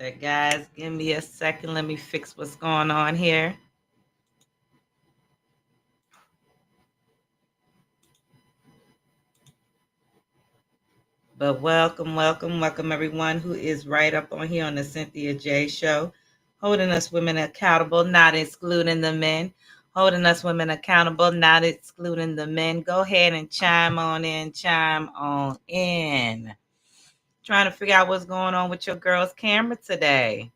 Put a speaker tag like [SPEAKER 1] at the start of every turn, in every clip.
[SPEAKER 1] Okay, guys, give me a second. Let me fix what's going on here. But welcome everyone who is right up on here on the Cynthia J Show, holding us women accountable, not excluding the men. Holding us women accountable, not excluding the men. Go ahead and chime on in, chime on in. Trying to figure out what's going on with your girl's camera today.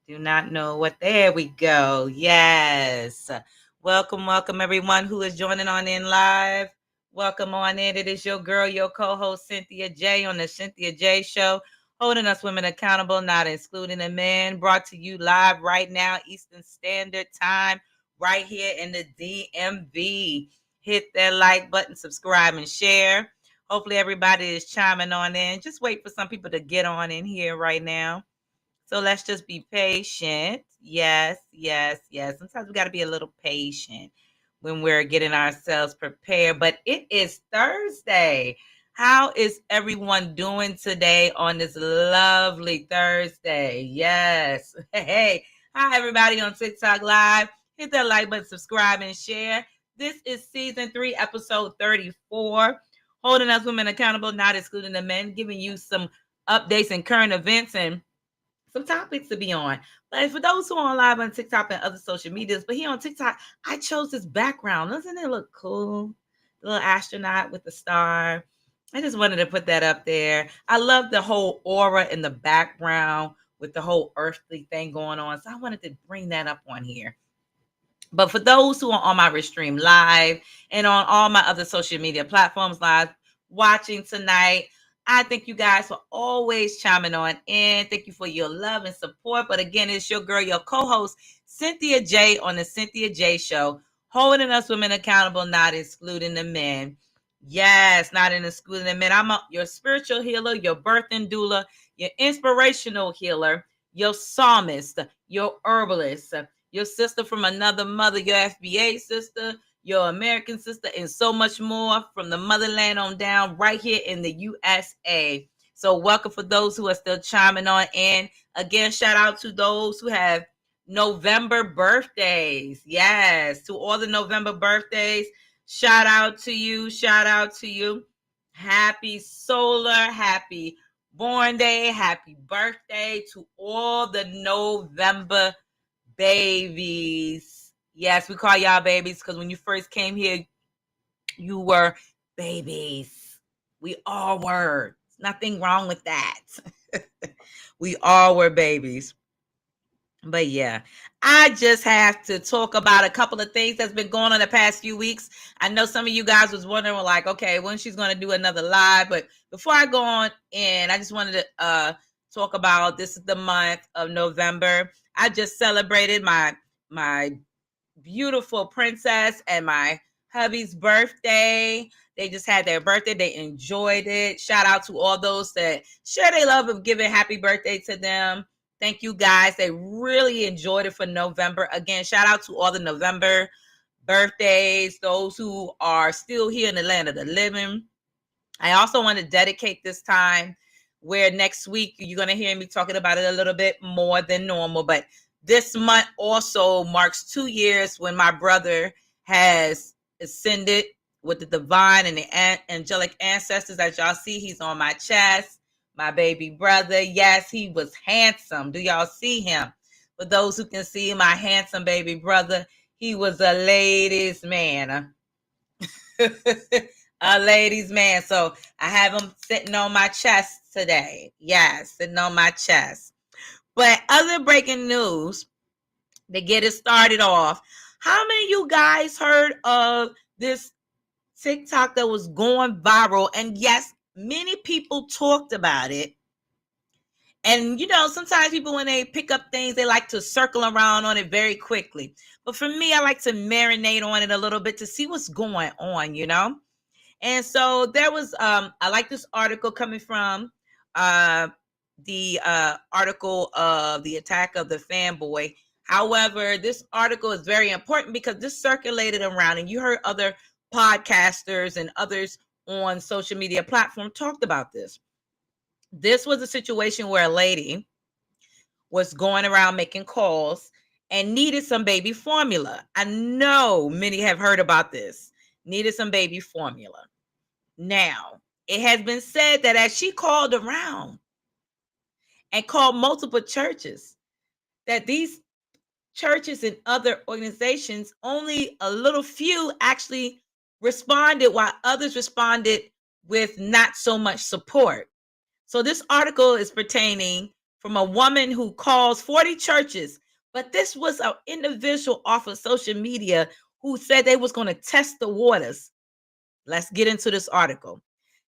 [SPEAKER 1] Do not know what. There we go. Yes. Welcome everyone who is joining on in live. Welcome on in. It is your girl, your co-host Cynthia J on the Cynthia J Show, holding us women accountable, not excluding the men. Brought to you live right now, Eastern Standard Time, right here in the DMV. Hit that like button, subscribe, and share. Hopefully everybody is chiming on in. Just wait for some people to get on in here right now. So let's just be patient. Yes. Sometimes we got to be a little patient when we're getting ourselves prepared. But it is Thursday. How is everyone doing today on this lovely Thursday? Yes. Hey, hi, everybody on TikTok Live. Hit that like button, subscribe, and share. This is season 3, episode 34. Holding us women accountable, not excluding the men, giving you some updates and current events and some topics to be on. But for those who are live on TikTok and other social medias, but here on TikTok, I chose this background. Doesn't it look cool? The little astronaut with the star. I just wanted to put that up there. I love the whole aura in the background with the whole earthly thing going on. So I wanted to bring that up on here. But for those who are on my Restream Live and on all my other social media platforms live watching tonight, I thank you guys for always chiming on in. Thank you for your love and support. But again, it's your girl, your co-host, Cynthia J on the Cynthia J Show, holding us women accountable, not excluding the men. Yes, not excluding the men. I'm your spiritual healer, your birthing doula, your inspirational healer, your psalmist, your herbalist, your sister from another mother, your FBA sister, your American sister, and so much more from the motherland on down right here in the USA. So welcome for those who are still chiming on in. Again, shout out to those who have November birthdays. Yes, to all the November birthdays. Shout out to you. Shout out to you. Happy solar, happy born day, happy birthday to all the November babies. Yes, we call y'all babies because when you first came here, you were babies. We all were. Nothing wrong with that. We all were babies. But yeah, I just have to talk about a couple of things that's been going on the past few weeks. I know some of you guys was wondering, like, okay, when she's going to do another live. But before I go on in, I just wanted to talk about, this is the month of November. I just celebrated my beautiful princess and my hubby's birthday. They just had their birthday. They enjoyed it. Shout out to all those that share their love of giving happy birthday to them. Thank you guys. They really enjoyed it for November. Again, shout out to all the November birthdays, those who are still here in the land of the living. I also want to dedicate this time where next week you're going to hear me talking about it a little bit more than normal, but this month also marks 2 years when my brother has ascended with the divine and the angelic ancestors. As y'all see, he's on my chest, my baby brother. Yes, he was handsome. Do y'all see him? For those who can see my handsome baby brother, he was a ladies' man. A ladies' man. So I have him sitting on my chest today. Yes, sitting on my chest. But other breaking news to get it started off. How many of you guys heard of this TikTok that was going viral? And yes, many people talked about it. And you know, sometimes people, when they pick up things, they like to circle around on it very quickly. But for me, I like to marinate on it a little bit to see what's going on, you know? And so there was, I like this article coming from the article of the attack of the fanboy. However, this article is very important because this circulated around, and you heard other podcasters and others on social media platforms talked about this. This was a situation where a lady was going around making calls and needed some baby formula. I know many have heard about this. Needed some baby formula. Now, it has been said that as she called around and called multiple churches, that these churches and other organizations, only a little few actually responded, while others responded with not so much support. So this article is pertaining from a woman who calls 40 churches, but this was an individual off of social media who said they was going to test the waters. Let's get into this article.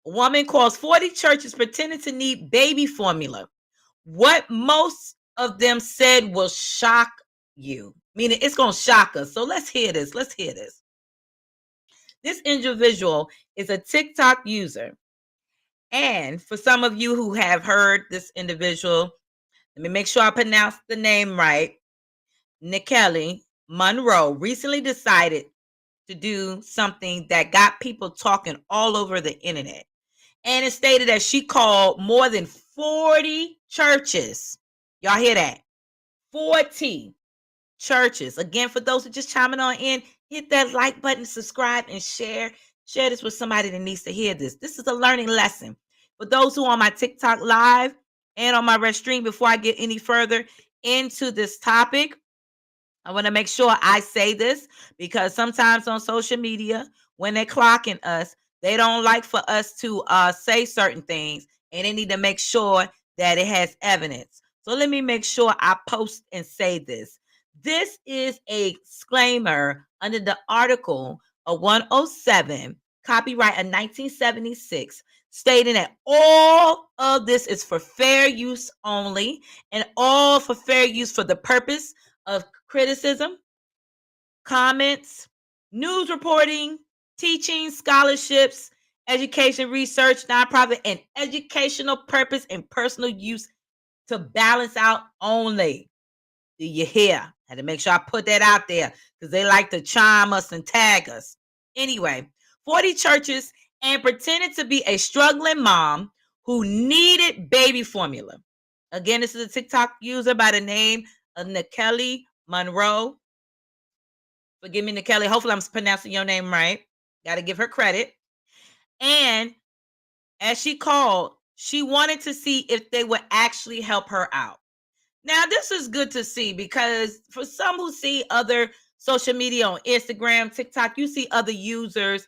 [SPEAKER 1] A woman calls 40 churches pretending to need baby formula. What most of them said will shock you, meaning it's going to shock us. So let's hear this. This individual is a TikTok user. And for some of you who have heard this individual, let me make sure I pronounce the name right. Nikeli Monroe recently decided to do something that got people talking all over the internet. And it stated that she called more than 40 churches. Y'all hear that? 40 churches. Again, for those who just chiming on in, hit that like button, subscribe, and share. Share this with somebody that needs to hear this. This is a learning lesson. For those who are on my TikTok live and on my red stream, before I get any further into this topic, I want to make sure I say this, because sometimes on social media, when they're clocking us, they don't like for us to say certain things, and they need to make sure that it has evidence. So let me make sure I post and say this. This is a disclaimer under the article of 107, copyright of 1976, stating that all of this is for fair use only, and all for fair use for the purpose of criticism, comments, news reporting, teaching, scholarships, education, research, nonprofit, and educational purpose and personal use to balance out only. Do you hear? Had to make sure I put that out there because they like to chime us and tag us. Anyway, 40 churches and pretended to be a struggling mom who needed baby formula. Again, this is a TikTok user by the name of Nikeli Monroe. Forgive me, Nikeli. Hopefully I'm pronouncing your name right. Got to give her credit. And as she called, she wanted to see if they would actually help her out. Now, this is good to see, because for some who see other social media on Instagram, TikTok, you see other users,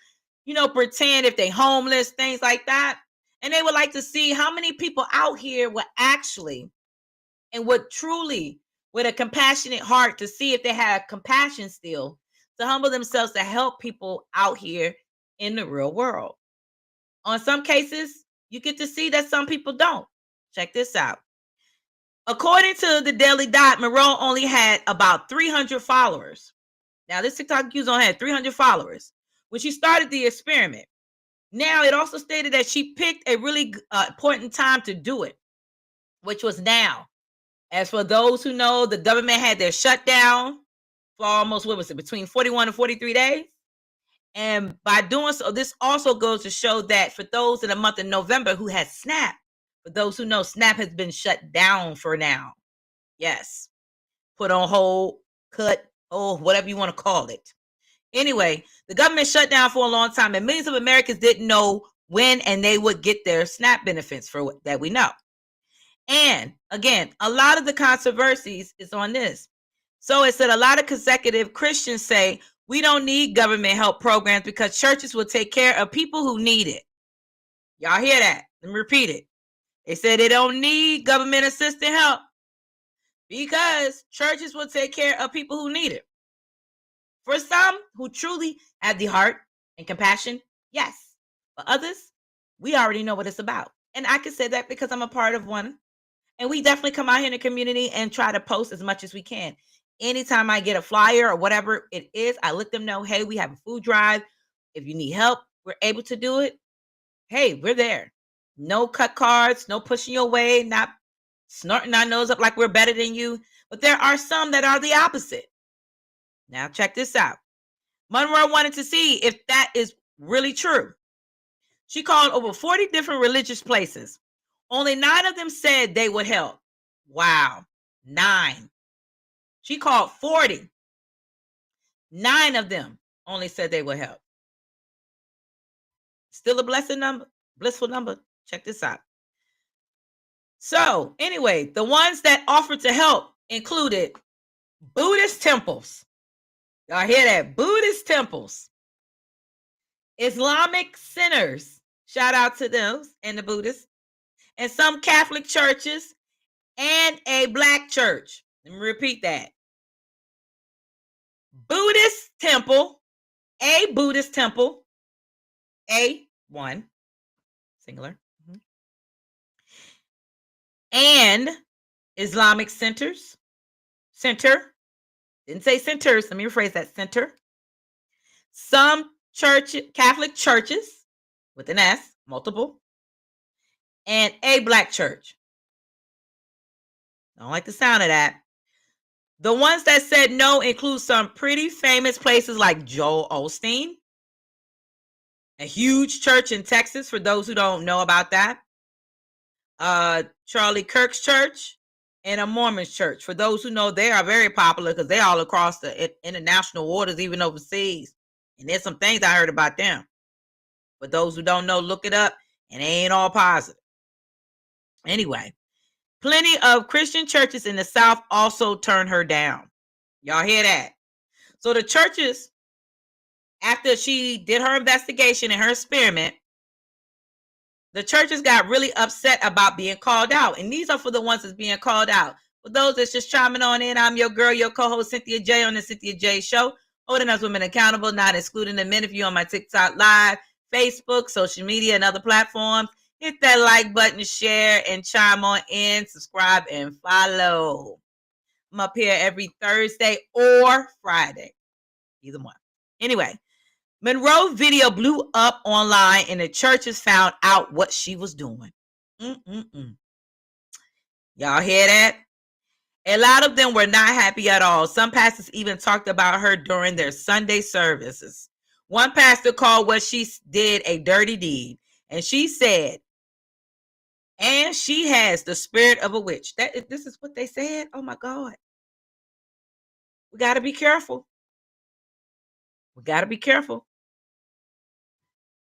[SPEAKER 1] pretend if they homeless, things like that. And they would like to see how many people out here would actually and would truly, with a compassionate heart, to see if they have compassion still, to humble themselves to help people out here in the real world. On some cases, you get to see that some people don't. Check this out. According to the Daily Dot, Monroe only had about 300 followers. Now, this TikTok user only had 300 followers when she started the experiment. Now, it also stated that she picked a really important time to do it, which was now. As for those who know, the government had their shutdown for almost, between 41 and 43 days. And by doing so, this also goes to show that for those in the month of November who had SNAP, for those who know, SNAP has been shut down for now. Yes. Put on hold, cut, whatever you want to call it. Anyway, the government shut down for a long time, and millions of Americans didn't know when and they would get their SNAP benefits for that we know. And again, a lot of the controversies is on this. So it said a lot of consecutive Christians say we don't need government help programs because churches will take care of people who need it. Y'all hear that? Let me repeat it. They said they don't need government assisted help because churches will take care of people who need it. For some who truly have the heart and compassion, yes. For others, we already know what it's about. And I can say that because I'm a part of one. And we definitely come out here in the community and try to post as much as we can. Anytime I get a flyer or whatever it is, I let them know, hey, we have a food drive. If you need help, we're able to do it. Hey, we're there. No cut cards, no pushing your way, not snorting our nose up like we're better than you. But there are some that are the opposite. Now, check this out. Monroe wanted to see if that is really true. She called over 40 different religious places. Only 9 of them said they would help. Wow. 9. She called 40. 9 of them only said they would help. Still a blissful number. Check this out. So, anyway, the ones that offered to help included Buddhist temples. Y'all hear that? Buddhist temples. Islamic centers. Shout out to those and the Buddhists. And some Catholic churches and a black church. Let me repeat that. Buddhist temple, a Buddhist temple, A1, singular, and Islamic center, didn't say centers, let me rephrase that, center. Some Catholic churches, with an S, multiple, and a black church. Don't like the sound of that. The ones that said no include some pretty famous places like Joel Osteen, a huge church in Texas, for those who don't know about that. Charlie Kirk's church, and a Mormon church. For those who know, they are very popular because they're all across the international waters, even overseas. And there's some things I heard about them. For those who don't know, look it up, and they ain't all positive. Anyway, plenty of Christian churches in the South also turned her down. Y'all hear that? So the churches, after she did her investigation and her experiment, the churches got really upset about being called out. And these are for the ones that's being called out. For those that's just chiming on in, I'm your girl, your co-host, Cynthia J, on the Cynthia J Show, holding us women accountable, not excluding the men. If you're on my TikTok Live, Facebook, social media, and other platforms, hit that like button, share, and chime on in, subscribe, and follow. I'm up here every Thursday or Friday, either one. Anyway, Monroe video blew up online and the churches found out what she was doing. Y'all hear that? A lot of them were not happy at all. Some pastors even talked about her during their Sunday services. One pastor called what she did a dirty deed, and she said, and she has the spirit of a witch. This is what they said? Oh my God. We got to be careful. We got to be careful.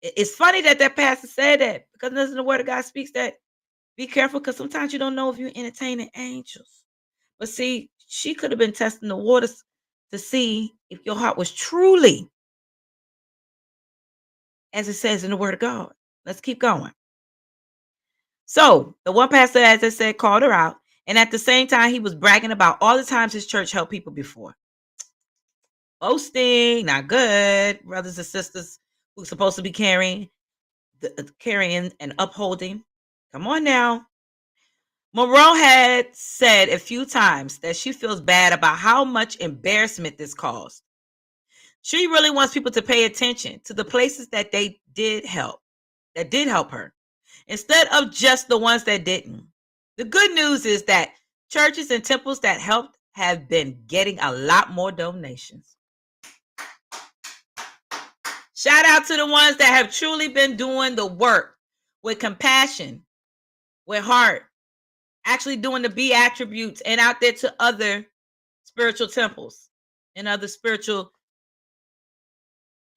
[SPEAKER 1] It's funny that pastor said that, because listen, the word of God speaks that be careful, because sometimes you don't know if you're entertaining angels. But see, she could have been testing the waters to see if your heart was truly, as it says in the word of God. Let's keep going. So the one pastor, as I said, called her out. And at the same time, he was bragging about all the times his church helped people before. Boasting, not good, brothers and sisters who's supposed to be carrying and upholding. Come on now. Monroe had said a few times that she feels bad about how much embarrassment this caused. She really wants people to pay attention to the places that they did help her, instead of just the ones that didn't. The good news is that churches and temples that helped have been getting a lot more donations. Shout out to the ones that have truly been doing the work with compassion, with heart, actually doing the B attributes, and out there to other spiritual temples and other spiritual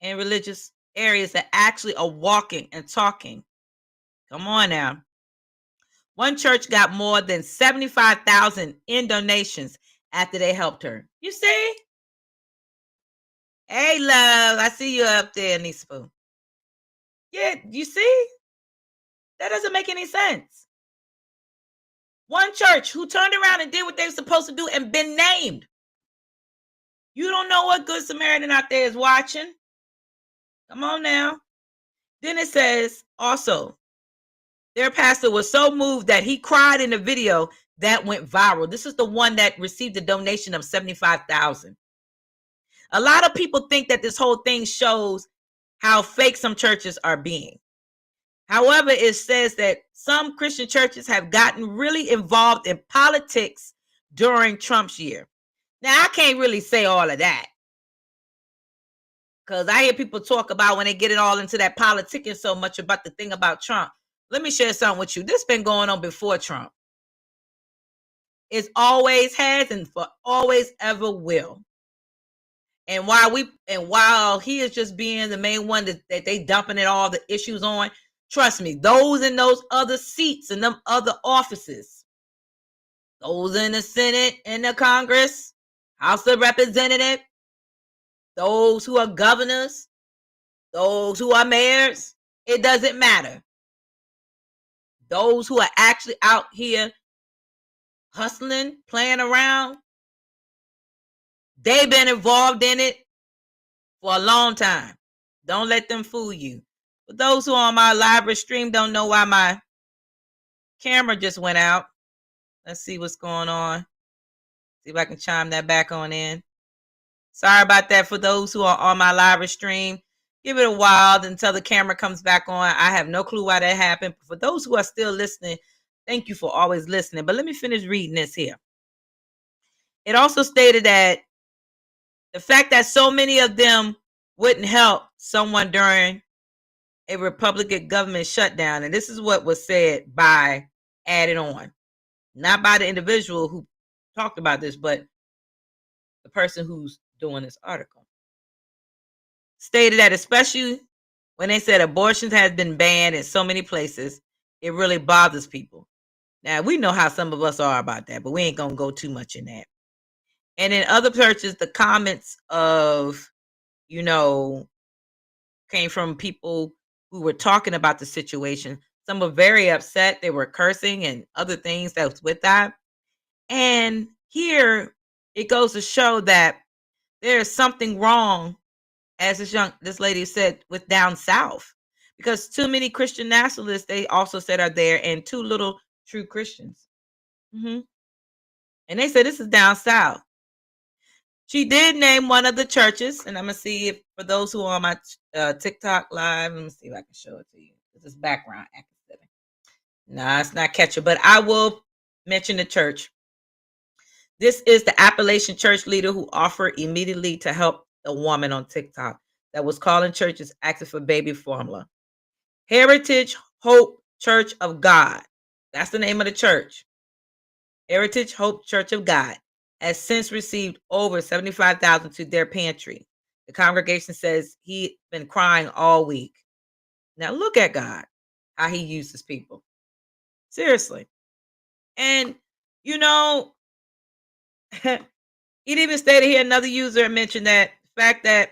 [SPEAKER 1] and religious areas that actually are walking and talking. Come on now. One church got more than $75,000 in donations after they helped her. You see? Hey, love, I see you up there, Nispo. Yeah, you see? That doesn't make any sense. One church who turned around and did what they were supposed to do and been named. You don't know what Good Samaritan out there is watching. Come on now. Then it says, also, their pastor was so moved that he cried in the video that went viral. This is the one that received a donation of $75,000. A lot of people think that this whole thing shows how fake some churches are being. However, it says that some Christian churches have gotten really involved in politics during Trump's year. Now, I can't really say all of that, because I hear people talk about when they get it all into that politicking so much about the thing about Trump. Let me share something with you. This been going on before Trump. It always has and for always ever will. And while he is just being the main one that they dumping it all the issues on, trust me, those in those other seats and them other offices, those in the Senate and the Congress, House of Representatives, those who are governors, those who are mayors, it doesn't matter. Those who are actually out here hustling, playing around, they've been involved in it for a long time. Don't let them fool you. For those who are on my live stream don't know why my camera just went out. Let's see what's going on. See if I can chime that back on in. Sorry about that. For those who are on my live stream, give it a while until the camera comes back on. I have no clue why that happened. For those who are still listening, thank you for always listening. But let me finish reading this here. It also stated that the fact that so many of them wouldn't help someone during a Republican government shutdown, and this is what was said by added on, not by the individual who talked about this, but the person who's doing this article, stated that especially when they said abortions has been banned in so many places, it really bothers people. Now, we know how some of us are about that, but we ain't going to go too much in that. And in other churches, the comments of, came from people who were talking about the situation. Some were very upset. They were cursing and other things that was with that. And here it goes to show that there is something wrong, as this lady said, with down south, because too many Christian nationalists, they also said, are there, and too little true Christians. And they said this is down south. She did name one of the churches, and I'm gonna see if for those who are on my TikTok live, let me see if I can show it to you. This is background acting. Nah, it's not catcher, but I will mention the church. This is the Appalachian church leader who offered immediately to help a woman on TikTok that was calling churches asking for baby formula. Heritage Hope Church of God. That's the name of the church. Heritage Hope Church of God has since received over $75,000 to their pantry. The congregation says he's been crying all week. Now look at God, how he uses people. Seriously. And, it even stated here, another user mentioned that the fact that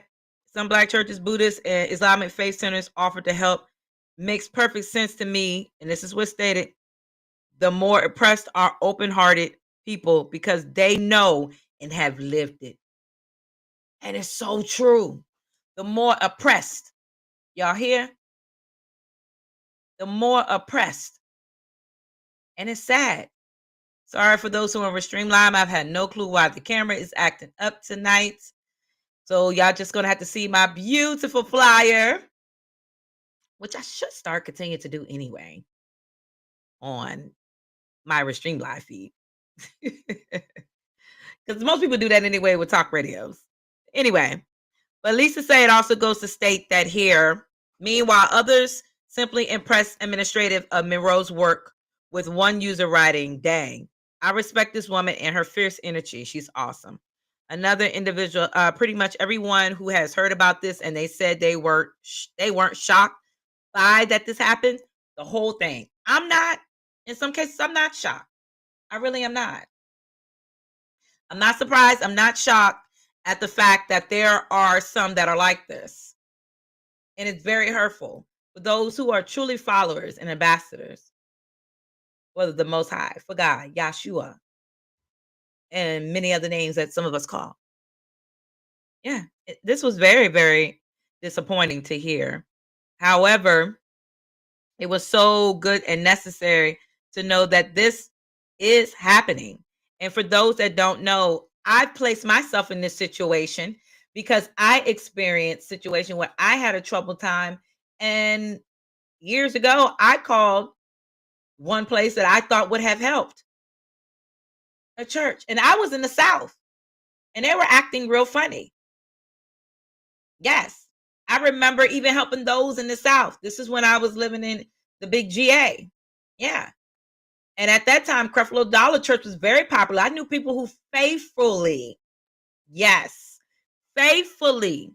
[SPEAKER 1] some Black churches, Buddhist, and Islamic faith centers offered to help makes perfect sense to me. And this is what stated: the more oppressed are open-hearted people because they know and have lived it. And it's so true. The more oppressed, y'all hear? The more oppressed. And it's sad. Sorry for those who are on Stream Live. I've had no clue why the camera is acting up tonight. So y'all just going to have to see my beautiful flyer, which I should start continuing to do anyway on my Stream Live feed. Because most people do that anyway with talk radios. Anyway, but Lisa said it also goes to state that here, meanwhile, others simply impress administrative of Monroe's work, with one user writing, "Dang, I respect this woman and her fierce energy. She's awesome." Another individual, pretty much everyone who has heard about this, and they said they weren't shocked by that this happened. The whole thing. I'm not. In some cases, I'm not shocked. I really am not. I'm not surprised. I'm not shocked at the fact that there are some that are like this. And it's very hurtful for those who are truly followers and ambassadors, whether the Most High, for God, Yahshua, and many other names that some of us call. Yeah, this was very, very disappointing to hear. However, it was so good and necessary to know that this is happening. And for those that don't know, I've placed myself in this situation because I experienced a situation where I had a troubled time. And years ago, I called one place that I thought would have helped, a church. And I was in the South, and they were acting real funny. Yes. I remember even helping those in the South. This is when I was living in the big GA. Yeah. And at that time, Creflo Dollar Church was very popular. I knew people who faithfully, yes, faithfully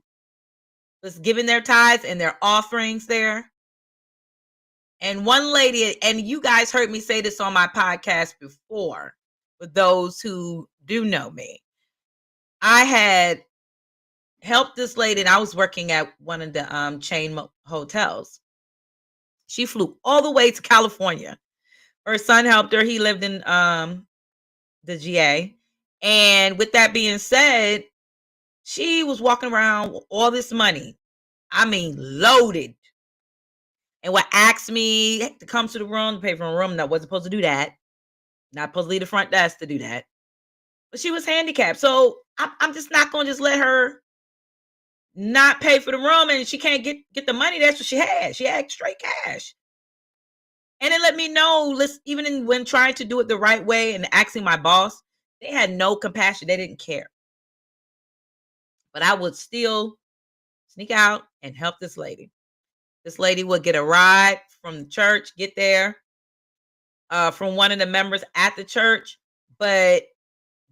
[SPEAKER 1] was giving their tithes and their offerings there. And one lady, and you guys heard me say this on my podcast before, for those who do know me, I had helped this lady, and I was working at one of the chain hotels. She flew all the way to California. Her son helped her. He lived in the GA. And with that being said, she was walking around with all this money. I mean, loaded. And would ask me to come to the room to pay for a room. No, wasn't supposed to do that. Not supposed to leave the front desk to do that. But she was handicapped. So I'm just not going to just let her not pay for the room and she can't get the money. That's what she had. She had straight cash. And it let me know, even when trying to do it the right way and asking my boss, they had no compassion. They didn't care. But I would still sneak out and help this lady. This lady would get a ride from the church, get there from one of the members at the church. But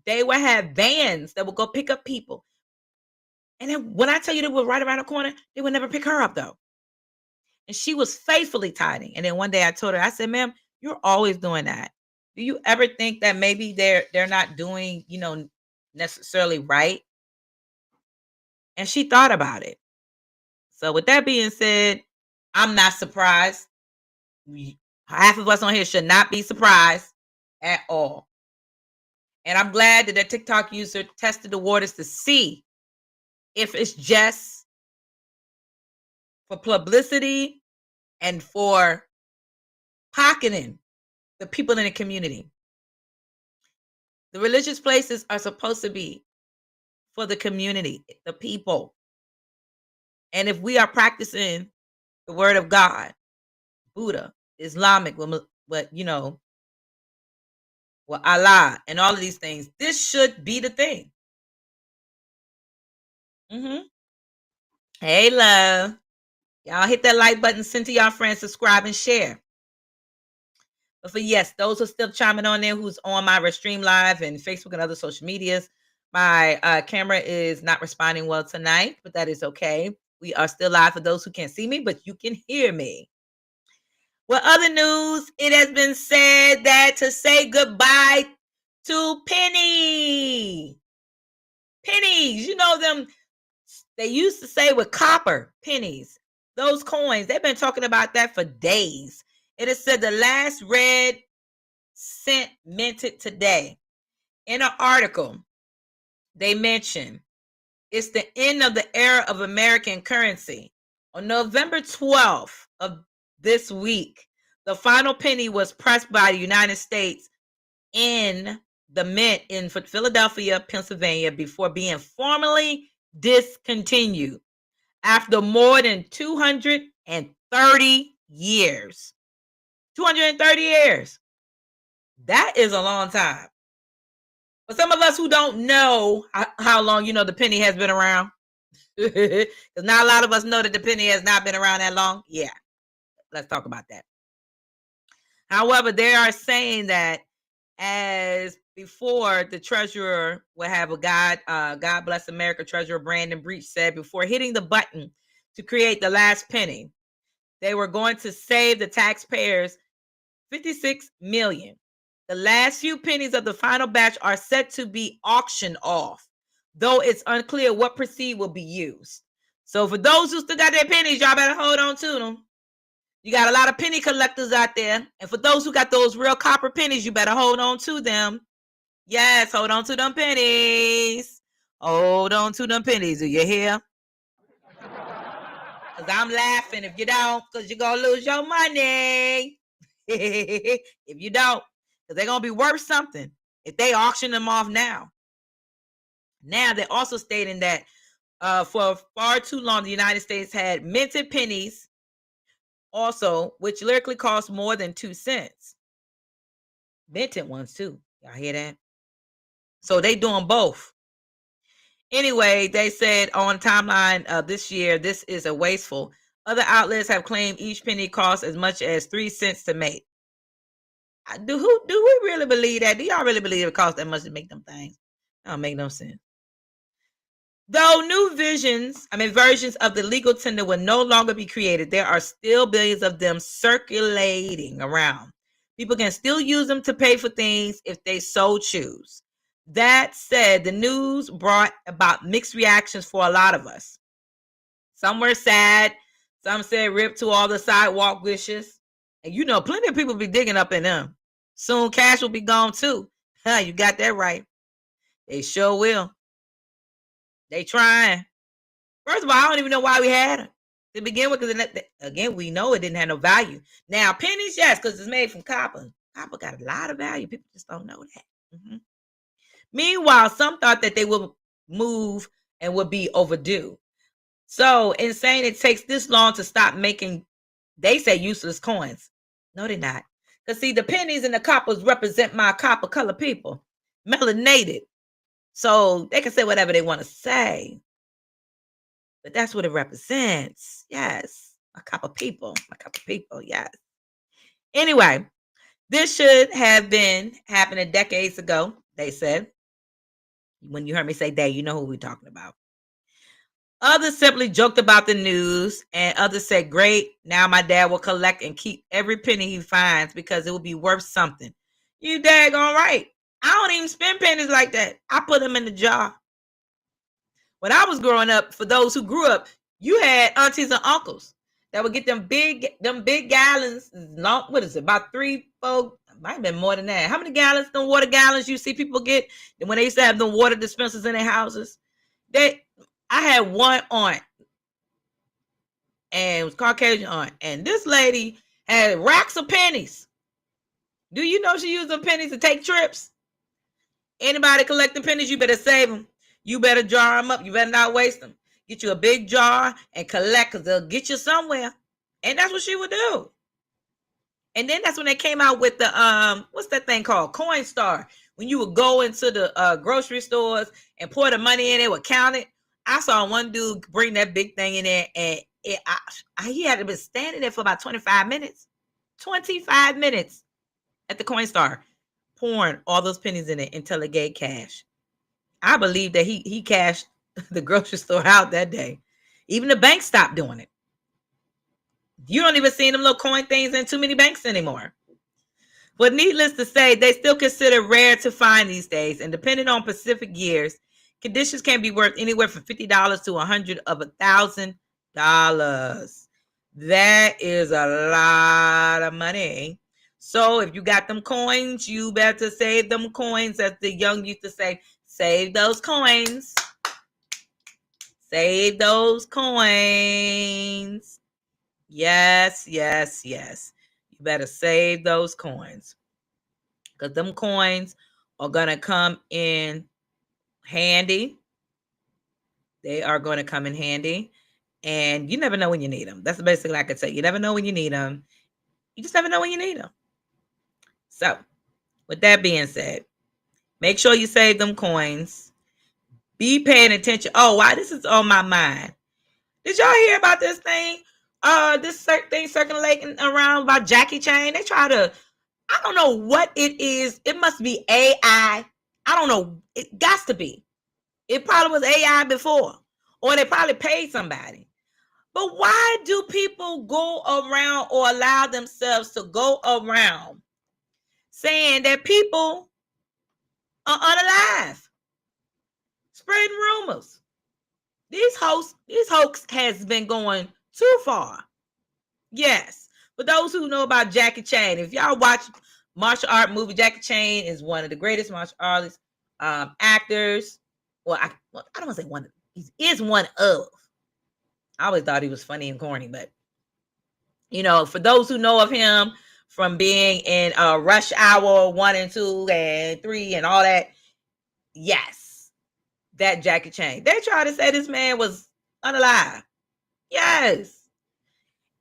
[SPEAKER 1] they would have vans that would go pick up people. And then when I tell you they were right around the corner, they would never pick her up, though. And she was faithfully tithing. And then one day I told her, I said, ma'am, you're always doing that. Do you ever think that maybe they're not doing, necessarily right? And she thought about it. So with that being said, I'm not surprised. Half of us on here should not be surprised at all. And I'm glad that the TikTok user tested the waters to see if it's just for publicity and for pocketing the people in the community. The religious places are supposed to be for the community, the people. And if we are practicing the word of God, Buddha, Islamic, Allah, and all of these things, this should be the thing. Hey, love. Y'all hit that like button, send to y'all friends, subscribe, and share. But for those who are still chiming on there, who's on my Restream Live and Facebook and other social medias, my camera is not responding well tonight, but that is okay. We are still live for those who can't see me, but you can hear me. Well, other news, it has been said that to say goodbye to pennies, them, they used to say with copper pennies, those coins, they've been talking about that for days. It is said the last red cent minted today. In an article, they mention it's the end of the era of American currency. On November 12th of this week, the final penny was pressed by the United States in the mint in Philadelphia, Pennsylvania, before being formally discontinued after more than 230 years. 230 years. That is a long time. For some of us who don't know how long, the penny has been around, because not a lot of us know that the penny has not been around that long. Yeah, let's talk about that. However, they are saying that as before, the treasurer will have a God Bless America treasurer Brandon Breach said before hitting the button to create the last penny, they were going to save the taxpayers $56 million. The last few pennies of the final batch are set to be auctioned off, though it's unclear what proceed will be used. So for those who still got their pennies, y'all better hold on to them. You got a lot of penny collectors out there. And for those who got those real copper pennies, you better hold on to them. Yes, hold on to them pennies. Hold on to them pennies. Do you hear? Because I'm laughing if you don't, because you're going to lose your money. If you don't, because they're going to be worth something if they auction them off now. Now, they're also stating that for far too long, the United States had minted pennies also, which lyrically cost more than 2 cents. Minted ones, too. Y'all hear that? So they doing both. Anyway, they said on timeline this year, this is a wasteful. Other outlets have claimed each penny costs as much as 3 cents to make. Do we really believe that? Do y'all really believe it costs that much to make them things? That don't make no sense. Though new versions of the legal tender will no longer be created, there are still billions of them circulating around. People can still use them to pay for things if they so choose. That said, the news brought about mixed reactions for a lot of us. Some were sad. Some said rip to all the sidewalk wishes. And you know, plenty of people be digging up in them. Soon cash will be gone too. You got that right. They sure will. They trying. First of all, I don't even know why we had them to begin with, because again, we know it didn't have no value. Now, pennies, yes, because it's made from copper. Copper got a lot of value. People just don't know that. Meanwhile, some thought that they would move and would be overdue. So, in saying it takes this long to stop making, they say, useless coins. No, they're not. Because, see, the pennies and the coppers represent my copper color people, melanated. So, they can say whatever they want to say. But that's what it represents. Yes. My copper people. Yes. Anyway, this should have been happening decades ago, they said. When you heard me say they, you know who we're talking about. Others simply joked about the news, and others said, great, now my dad will collect and keep every penny he finds because it will be worth something. You daggone right. I don't even spend pennies like that. I put them in the jar. When I was growing up, for those who grew up, you had aunties and uncles that would get them big gallons. What is it? About 3, 4, might have been more than that. How many gallons, them water gallons you see people get when they used to have them water dispensers in their houses? I had one aunt, and it was Caucasian aunt, and this lady had racks of pennies. Do you know she used them pennies to take trips? Anybody collecting pennies, you better save them. You better jar them up. You better not waste them. Get you a big jar and collect, because they'll get you somewhere. And that's what she would do. And then that's when they came out with the, what's that thing called? Coinstar. When you would go into the grocery stores and pour the money in, it would count it. I saw one dude bring that big thing in there, and he had to be standing there for about 25 minutes. 25 minutes at the Coinstar, pouring all those pennies in it until it gave cash. I believe that he cashed the grocery store out that day. Even the bank stopped doing it. You don't even see them little coin things in too many banks anymore. But needless to say, they still consider rare to find these days. And depending on Pacific years, conditions can be worth anywhere from $50 to $100 of $1,000. That is a lot of money. So if you got them coins, you better save them coins. As the young used to say, save those coins. Save those coins. Yes. You better save those coins, because them coins are going to come in handy. They are going to come in handy. And you never know when you need them. That's basically I could say. You never know when you need them. You just never know when you need them. So, with that being said, make sure you save them coins. Be paying attention. Oh, wow, this is on my mind. Did y'all hear about this thing? This thing circulating around about Jackie Chan. They try to, I don't know what it is. It must be AI. I don't know. It got to be. It probably was AI before. Or they probably paid somebody. But why do people go around or allow themselves to go around saying that people are unalive? Spreading rumors. This hoax has been going too far. Yes. For those who know about Jackie Chan, if y'all watch martial art movie, Jackie Chan is one of the greatest martial artists, actors. Well, I don't want to say one. He is one of. I always thought he was funny and corny, but you know, for those who know of him from being in Rush Hour 1 and 2 and 3 and all that, yes, that Jackie Chan. They try to say this man was unalive. Yes.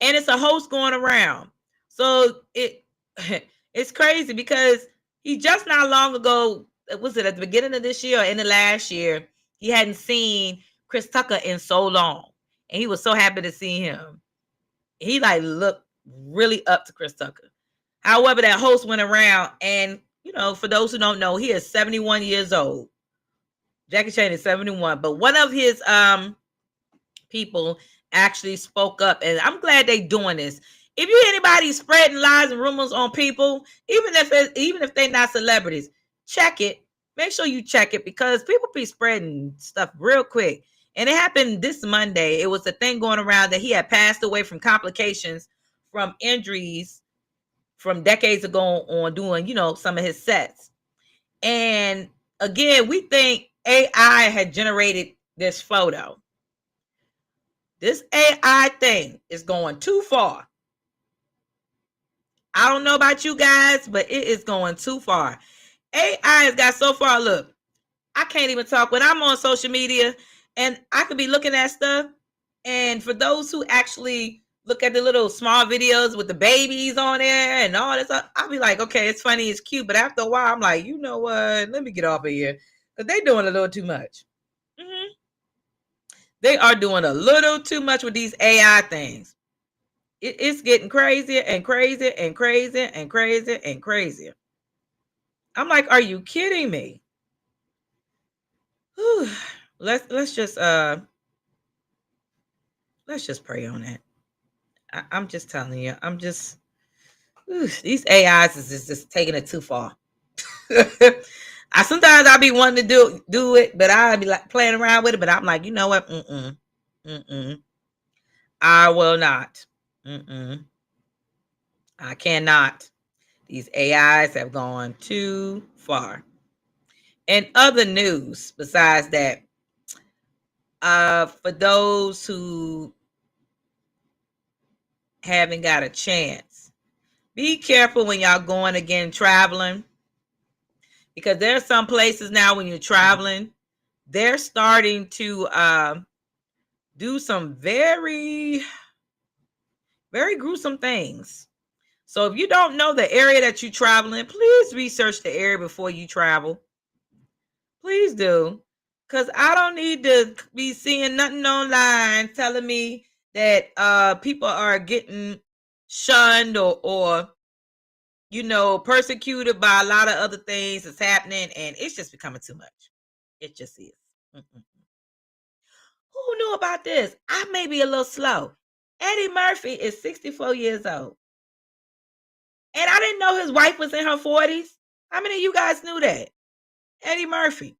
[SPEAKER 1] And it's a host going around. So it's crazy, because he just not long ago, was it at the beginning of this year or in the last year, he hadn't seen Chris Tucker in so long. And he was so happy to see him. He like looked really up to Chris Tucker. However, that host went around and, you know, for those who don't know, he is 71 years old. Jackie Chan is 71, but one of his people actually spoke up, and I'm glad they doing this. If you hear anybody spreading lies and rumors on people, even if they're not celebrities, check it. Make sure you check it, because people be spreading stuff real quick. And it happened this Monday. It was a thing going around that he had passed away from complications from injuries from decades ago on doing, you know, some of his sets. And again, we think AI had generated this photo. This AI thing is going too far. I don't know about you guys, but it is going too far. AI has got so far. Look, I can't even talk when I'm on social media, and I could be looking at stuff. And for those who actually look at the little small videos with the babies on there and all this, I'll be like, okay, it's funny, it's cute. But after a while, I'm like, you know what? Let me get off of here, because they're doing a little too much. They are doing a little too much with these AI things. It's getting crazier and crazier and crazier and crazier and crazier. I'm like, are you kidding me? Whew. Let's just pray on that. I'm just telling you. I'm just these AIs is just taking it too far. Sometimes I'll be wanting to do it, but I'll be like playing around with it. But I'm like, you know what? I will not. I cannot. These AIs have gone too far. And other news besides that, for those who haven't got a chance, be careful when y'all going again traveling, because there are some places now when you're traveling, they're starting to do some very, very gruesome things. So if you don't know the area that you're traveling, please research the area before you travel. Please do. Because I don't need to be seeing nothing online telling me that people are getting shunned or you know, persecuted by a lot of other things that's happening, and it's just becoming too much. It just is. Who knew about this? I may be a little slow. Eddie Murphy is 64 years old. And I didn't know his wife was in her 40s. How many of you guys knew that? Eddie Murphy.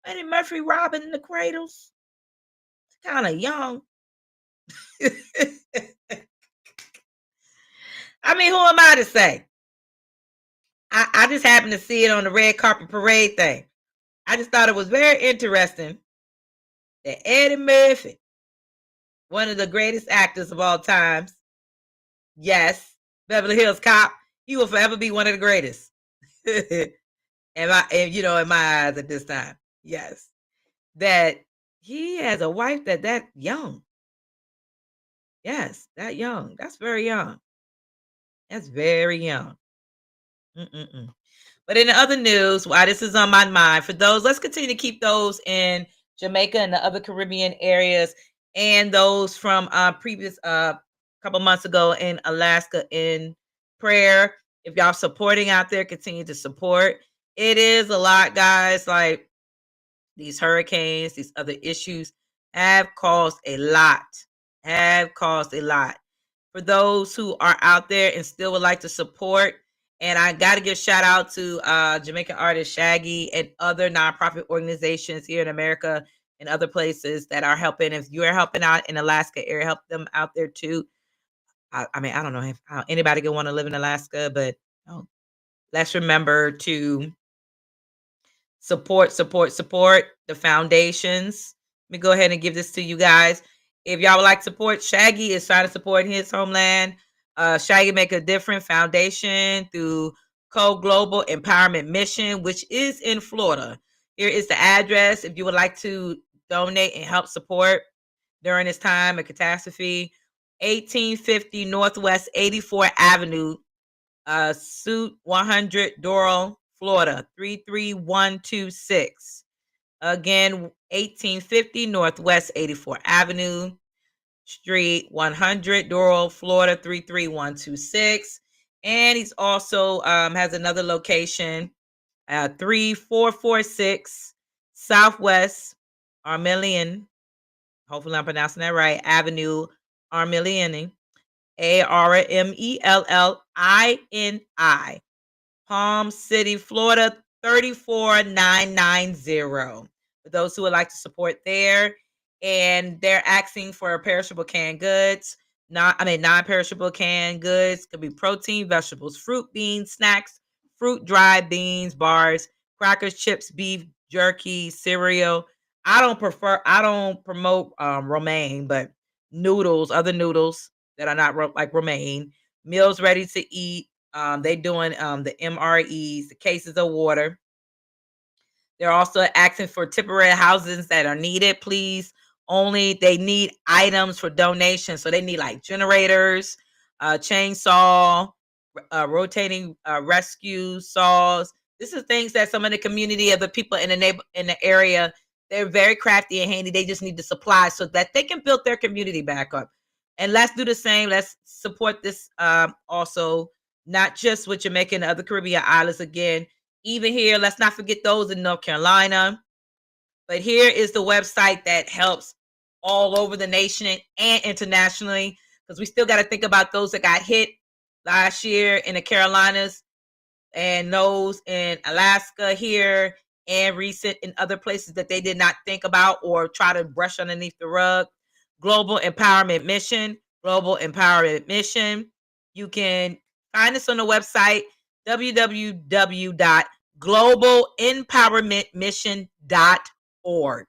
[SPEAKER 1] Eddie Murphy robbing the cradles. Kind of young. I mean, who am I to say? I just happened to see it on the red carpet parade thing. I just thought it was very interesting that Eddie Murphy, one of the greatest actors of all times, yes, Beverly Hills Cop, he will forever be one of the greatest. and you know, in my eyes at this time, yes, that he has a wife that young. Yes, that young. That's very young. That's very young. But in the other news, why this is on my mind, for those, let's continue to keep those in Jamaica and the other Caribbean areas, and those from previous couple months ago in Alaska in prayer. If y'all supporting out there, continue to support. It is a lot, guys. Like these hurricanes, these other issues have caused a lot. For those who are out there and still would like to support, and I got to give shout out to Jamaican artist Shaggy and other nonprofit organizations here in America and other places that are helping. If you are helping out in Alaska area, help them out there too. I mean, I don't know how anybody can want to live in Alaska, but let's remember to support the foundations. Let me go ahead and give this to you guys. If y'all would like to support, Shaggy is trying to support his homeland. Shaggy Make a Difference Foundation through Co-Global Empowerment Mission, which is in Florida. Here is the address if you would like to donate and help support during this time of catastrophe. 1850 Northwest 84th Avenue, Suite 100, Doral, Florida, 33126. Again, 1850 Northwest 84th Avenue, Street 100, Doral, Florida 33126. And he's also has another location, 3446 Southwest Armelian, hopefully I'm pronouncing that right, Avenue Armeliani, Armellini, Palm City, Florida 34990. For those who would like to support there, and they're asking for perishable canned goods, non-perishable canned goods. Could be protein, vegetables, fruit, beans, snacks, fruit, dried beans, bars, crackers, chips, beef jerky, cereal. I don't promote romaine, but noodles, other noodles that are not like romaine, meals ready to eat. They doing the MREs, the cases of water. They're also asking for temporary housings that are needed, please. Only they need items for donation. So they need like generators, chainsaw, rotating rescue saws. This is things that some of the community of the people in the area, they're very crafty and handy. They just need the supplies so that they can build their community back up. And let's do the same. Let's support this also, not just with Jamaica and the other Caribbean islands again. Even here, let's not forget those in North Carolina. But here is the website that helps all over the nation and internationally, because we still got to think about those that got hit last year in the Carolinas and those in Alaska here and recent in other places that they did not think about or try to brush underneath the rug. Global Empowerment Mission. You can find us on the website www.globalempowermentmission.org.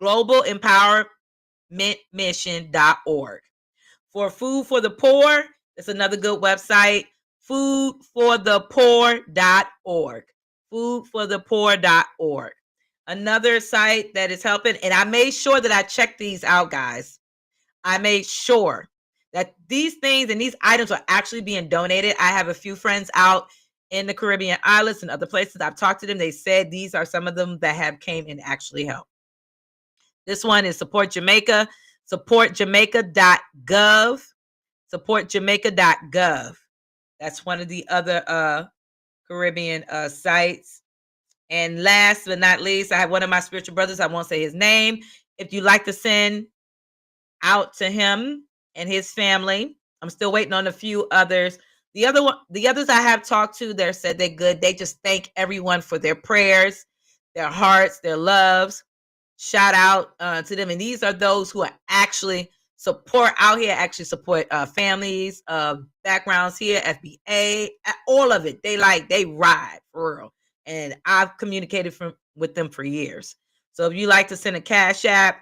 [SPEAKER 1] globalempowermentmission.org. For Food for the Poor, it's another good website, foodforthepoor.org. foodforthepoor.org. Another site that is helping, and I made sure that I checked these out, guys. I made sure that these things and these items are actually being donated. I have a few friends out in the Caribbean islands and other places. I've talked to them. They said these are some of them that have came and actually helped. This one is Support Jamaica, supportjamaica.gov, supportjamaica.gov. That's one of the other Caribbean sites. And last but not least, I have one of my spiritual brothers. I won't say his name. If you'd like to send out to him and his family, I'm still waiting on a few others. The others I have talked to, they said they're good. They just thank everyone for their prayers, their hearts, their loves. Shout out to them. And these are those who are actually support out here, actually support families, backgrounds here, FBA, all of it. They ride for real. And I've communicated with them for years. So if you like to send a cash app,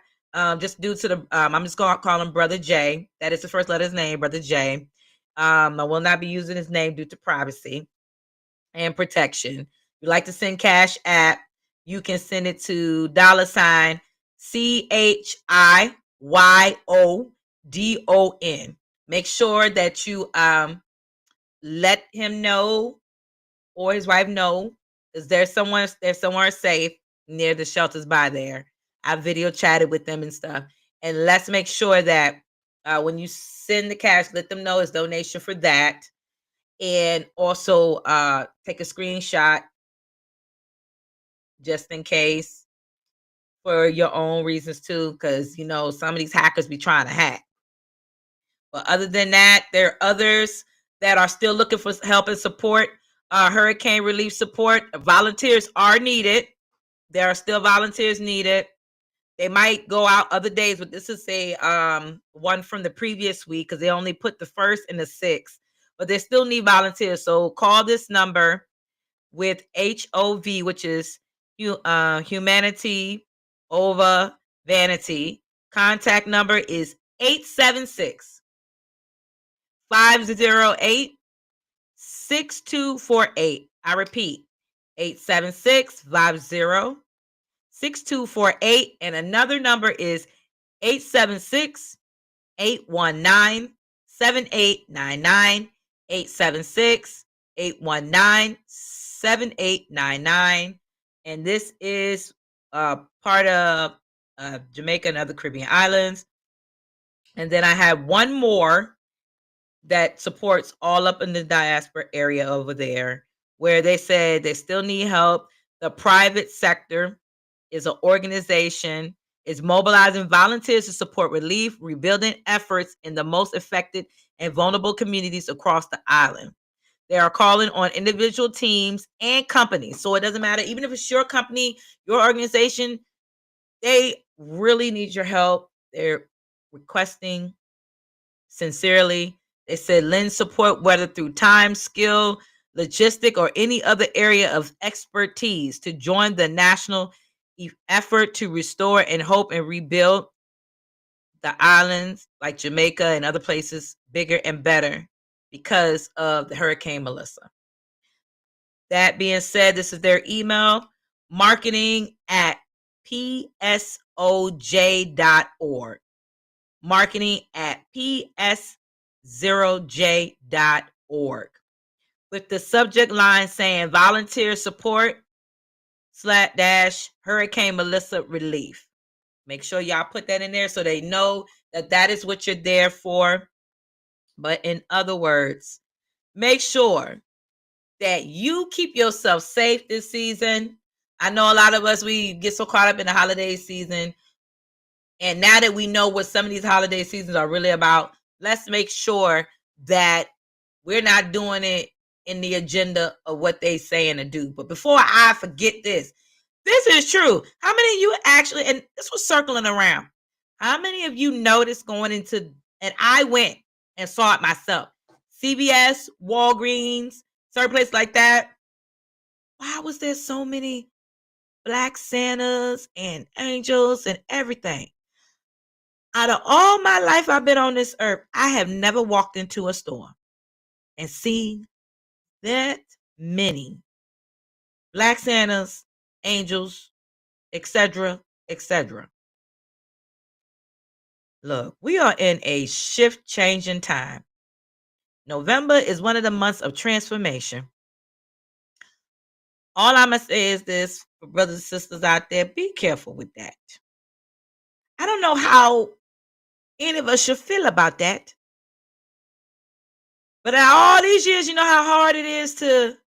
[SPEAKER 1] just due to the, I'm just going to call him Brother J. That is the first letter of his name, Brother J. I will not be using his name due to privacy and protection. If you like to send cash app, you can send it to $CHIYODON. Make sure that you let him know or his wife know, is there somewhere safe near the shelters by there. I video chatted with them and stuff. And let's make sure that when you send the cash, let them know it's donation for that. And also take a screenshot just in case for your own reasons too, because some of these hackers be trying to hack. But other than that, there are others that are still looking for help and support. Hurricane relief support. Volunteers are needed. There are still volunteers needed. They might go out other days, but this is a one from the previous week because they only put the 1st and the 6th. But they still need volunteers. So call this number with HOV, which is humanity over vanity. Contact number is 876-508-6248. I repeat, 876-50-6248. And another number is 876-819-7899. 876-819-7899. And this is part of Jamaica and other Caribbean islands. And then I have one more that supports all up in the diaspora area over there, where they said they still need help. The private sector is an organization, is mobilizing volunteers to support relief, rebuilding efforts in the most affected and vulnerable communities across the island. They are calling on individual teams and companies. So it doesn't matter, even if it's your company, your organization, they really need your help. They're requesting sincerely. They said lend support, whether through time, skill, logistic, or any other area of expertise to join the national effort to restore and hope and rebuild the islands like Jamaica and other places bigger and better because of the Hurricane Melissa. That being said, this is their email, marketing@psoj.org. marketing@ps0j.org, with the subject line saying volunteer support / Hurricane Melissa relief. Make sure y'all put that in there so they know that that is what you're there for. But in other words, make sure that you keep yourself safe this season. I know a lot of us, we get so caught up in the holiday season. And now that we know what some of these holiday seasons are really about, let's make sure that we're not doing it in the agenda of what they saying to do. But before I forget this is true. How many of you actually, and this was circling around, how many of you noticed going into, and I went and saw it myself, CVS, Walgreens, certain places like that, why was there so many Black Santas and angels and everything? Out of all my life I've been on this earth, I have never walked into a store and seen that many Black Santas, angels, etc., etc. Look, we are in a shift-changing time. November is one of the months of transformation. All I'm going to say is this, for brothers and sisters out there, be careful with that. I don't know how any of us should feel about that. But in all these years, you know how hard it is to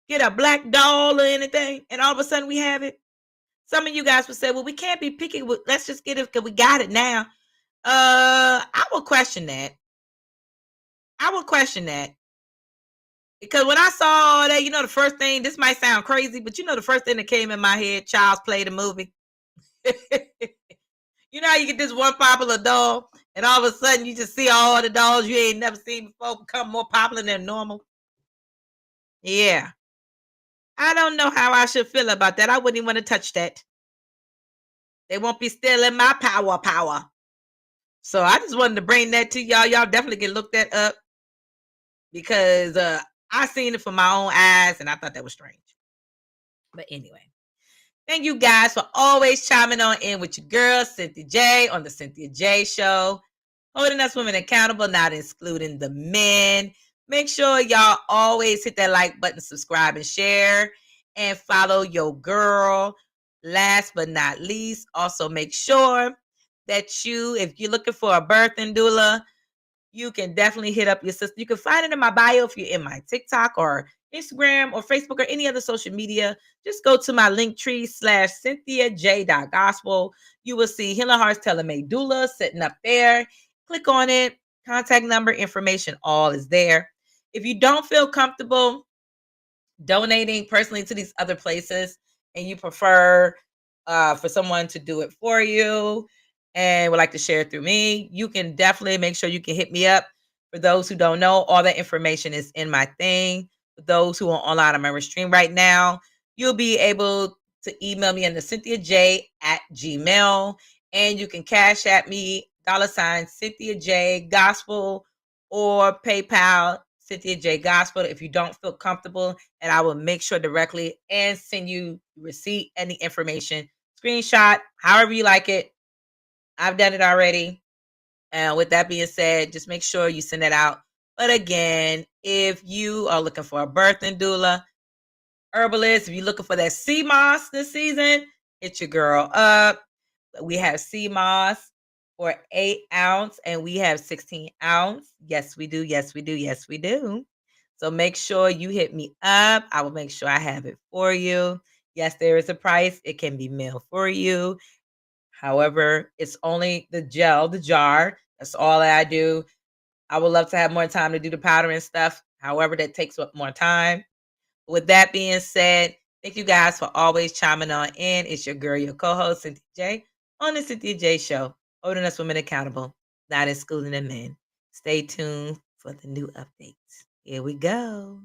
[SPEAKER 1] get a black doll or anything, and all of a sudden we have it. Some of you guys would say, well, we can't be picky. Let's just get it because we got it now. I will question that. Because when I saw that, the first thing, this might sound crazy, but the first thing that came in my head, Child's Play the movie. You know how you get this one popular doll, and all of a sudden you just see all the dolls you ain't never seen before become more popular than normal? Yeah. I don't know how I should feel about that. I wouldn't even want to touch that. They won't be stealing my power. So I just wanted to bring that to y'all. Y'all definitely can look that up, because I seen it from my own eyes and I thought that was strange. But anyway, thank you guys for always chiming on in with your girl, Cynthia J, on the Cynthia J Show, holding us women accountable, not excluding the men. Make sure y'all always hit that like button, subscribe, and share, and follow your girl. Last but not least, also make sure that if you're looking for a birthing doula, you can definitely hit up your sister. You can find it in my bio if you're in my TikTok or Instagram or Facebook or any other social media. Just go to my Linktree /CynthiaJ.gospel. You will see Healing Hearts Tailor-Made Doula sitting up there. Click on it. Contact number, information, all is there. If you don't feel comfortable donating personally to these other places and you prefer for someone to do it for you and would like to share it through me, you can definitely make sure you can hit me up. For those who don't know, all that information is in my thing. For those who are online on my stream right now, you'll be able to email me in the CynthiaJ@gmail, and you can cash at me $Cynthia J Gospel, or PayPal Cynthia J Gospel if you don't feel comfortable, and I will make sure directly and send you receipt and the information, screenshot, however you like it. I've done it already. And with that being said, just make sure you send it out. But again, if you are looking for a birthing doula, herbalist, if you're looking for that sea moss this season, hit your girl up. We have sea moss for 8-ounce, and we have 16-ounce. Yes, we do. Yes, we do. Yes, we do. So make sure you hit me up. I will make sure I have it for you. Yes, there is a price. It can be mailed for you. However, it's only the gel, the jar. That's all that I do. I would love to have more time to do the powder and stuff. However, that takes up more time. With that being said, thank you guys for always chiming on in. It's your girl, your co-host, Cynthia J, on the Cynthia J Show, holding us women accountable, not excluding the men. Stay tuned for the new updates. Here we go.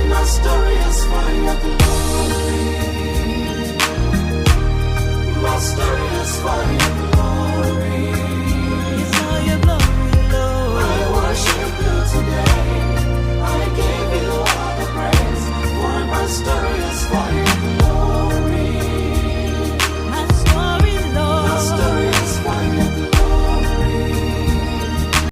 [SPEAKER 2] My story is fine,